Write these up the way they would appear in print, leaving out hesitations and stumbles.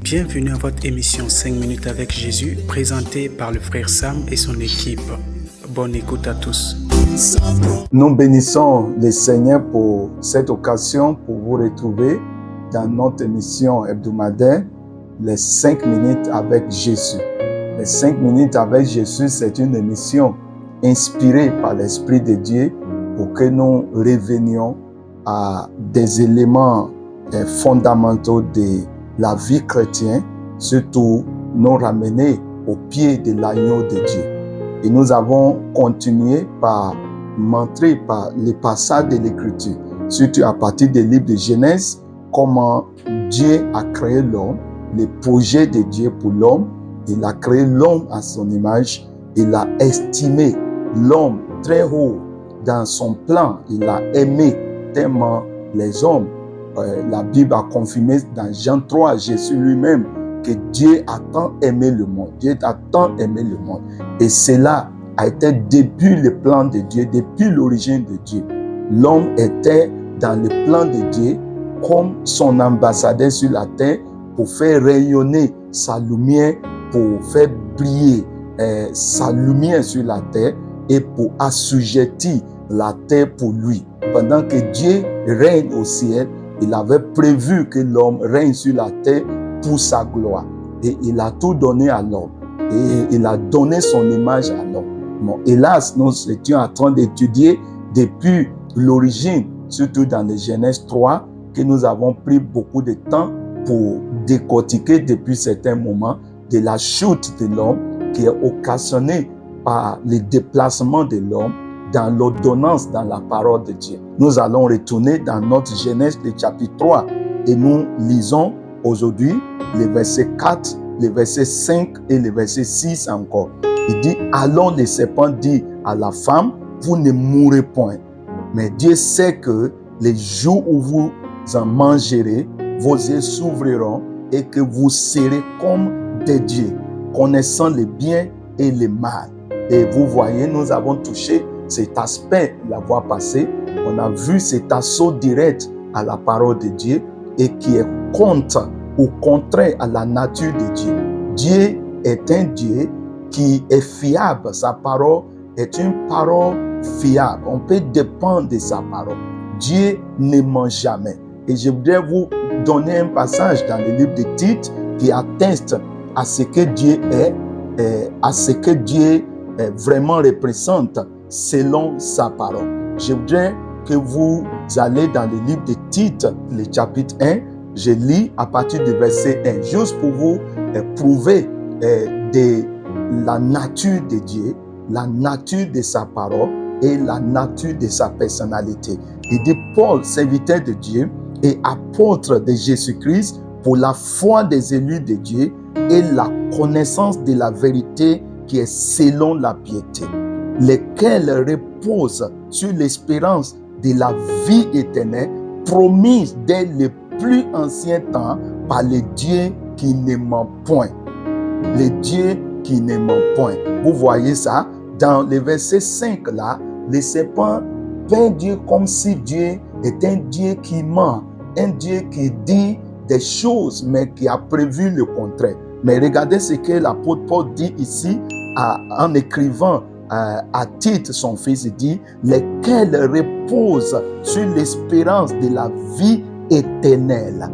Bienvenue à votre émission 5 minutes avec Jésus, présentée par le frère Sam et son équipe. Bonne écoute à tous. Nous bénissons le Seigneur pour cette occasion pour vous retrouver dans notre émission hebdomadaire, les 5 minutes avec Jésus. Les 5 minutes avec Jésus, c'est une émission inspirée par l'Esprit de Dieu pour que nous revenions à des éléments fondamentaux de la vie chrétienne, surtout nous ramener au pied de l'agneau de Dieu. Et nous avons continué par montrer par les passages de l'Écriture, surtout à partir des livres de Genèse, comment Dieu a créé l'homme, les projets de Dieu pour l'homme. Il a créé l'homme à son image, il a estimé l'homme très haut dans son plan, il a aimé tellement les hommes. La Bible a confirmé dans Jean 3, Jésus lui-même, que Dieu a tant aimé le monde. Dieu a tant aimé le monde. Et cela a été depuis le plan de Dieu, depuis l'origine de Dieu. L'homme était dans le plan de Dieu comme son ambassadeur sur la terre pour faire rayonner sa lumière, pour faire briller sa lumière sur la terre et pour assujettir la terre pour lui. Pendant que Dieu règne au ciel, il avait prévu que l'homme règne sur la terre pour sa gloire. Et il a tout donné à l'homme. Et il a donné son image à l'homme. Bon, hélas, nous étions en train d'étudier depuis l'origine, surtout dans les Genèse 3, que nous avons pris beaucoup de temps pour décortiquer depuis certains moments de la chute de l'homme qui est occasionnée par le déplacement de l'homme dans l'ordonnance, dans la parole de Dieu. Nous allons retourner dans notre Genèse, le chapitre 3, et nous lisons aujourd'hui les versets 4, les versets 5 et les versets 6 encore. Il dit, alors le serpent dit à la femme, vous ne mourrez point. Mais Dieu sait que les jours où vous en mangerez, vos yeux s'ouvriront et que vous serez comme des dieux, connaissant le bien et le mal. Et vous voyez, nous avons touché cet aspect la fois passée. On a vu cet assaut direct à la parole de Dieu et qui est contre ou contraire à la nature de Dieu. Dieu est un Dieu qui est fiable. Sa parole est une parole fiable. On peut dépendre de sa parole. Dieu ne ment jamais. Et je voudrais vous donner un passage dans le livre de Tite qui atteste à ce que Dieu est, à ce que Dieu vraiment représente selon sa parole. Je voudrais que vous allez dans le livre de Tite, le chapitre 1, je lis à partir du verset 1, juste pour vous prouver de la nature de Dieu, la nature de sa parole et la nature de sa personnalité. Il dit, Paul, serviteur de Dieu et apôtre de Jésus-Christ, pour la foi des élus de Dieu et la connaissance de la vérité qui est selon la piété, lesquels reposent sur l'espérance de la vie éternelle promise dès le plus ancien temps par le Dieu qui ne ment point. Le Dieu qui ne ment point. Vous voyez ça dans le verset 5 là, le serpent peint Dieu comme si Dieu est un Dieu qui ment, un Dieu qui dit des choses mais qui a prévu le contraire. Mais regardez ce que l'apôtre Paul dit ici en écrivant à Tite, son fils, il dit, lesquels reposent sur l'espérance de la vie éternelle,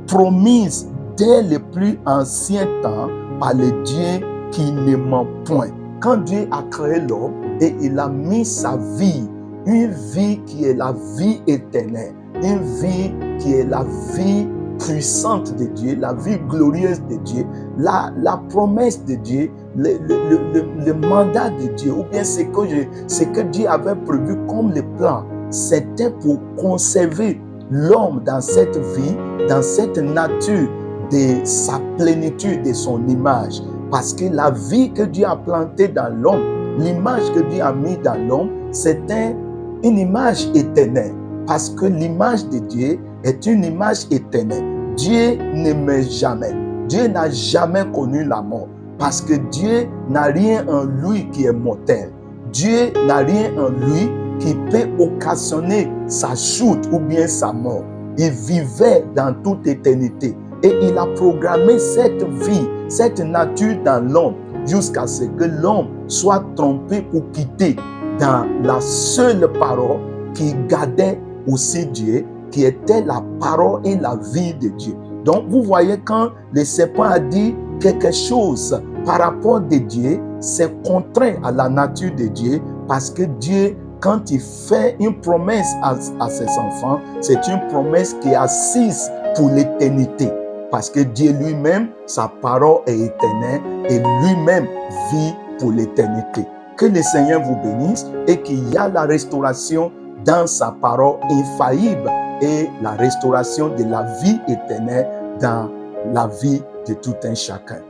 promise dès le plus ancien temps par le Dieu qui ne ment point. Quand Dieu a créé l'homme et il a mis sa vie, une vie qui est la vie éternelle, une vie qui est la vie puissante de Dieu, la vie glorieuse de Dieu, la promesse de Dieu, le mandat de Dieu, ou bien ce que Dieu avait prévu comme le plan, c'était pour conserver l'homme dans cette vie, dans cette nature de sa plénitude, de son image. Parce que la vie que Dieu a plantée dans l'homme, l'image que Dieu a mis dans l'homme, c'était une image éternelle. Parce que l'image de Dieu est une image éternelle. Dieu ne meurt jamais. Dieu n'a jamais connu la mort. Parce que Dieu n'a rien en lui qui est mortel. Dieu n'a rien en lui qui peut occasionner sa chute ou bien sa mort. Il vivait dans toute éternité. Et il a programmé cette vie, cette nature dans l'homme, jusqu'à ce que l'homme soit trompé ou quitté dans la seule parole qui gardait aussi Dieu, qui était la parole et la vie de Dieu. Donc vous voyez, quand le serpent a dit quelque chose par rapport de Dieu, c'est contraire à la nature de Dieu, parce que Dieu, quand il fait une promesse à ses enfants, c'est une promesse qui est assise pour l'éternité. Parce que Dieu lui-même, sa parole est éternelle et lui-même vit pour l'éternité. Que le Seigneur vous bénisse et qu'il y a la restauration dans sa parole infaillible et la restauration de la vie éternelle dans la vie de tout un chacun.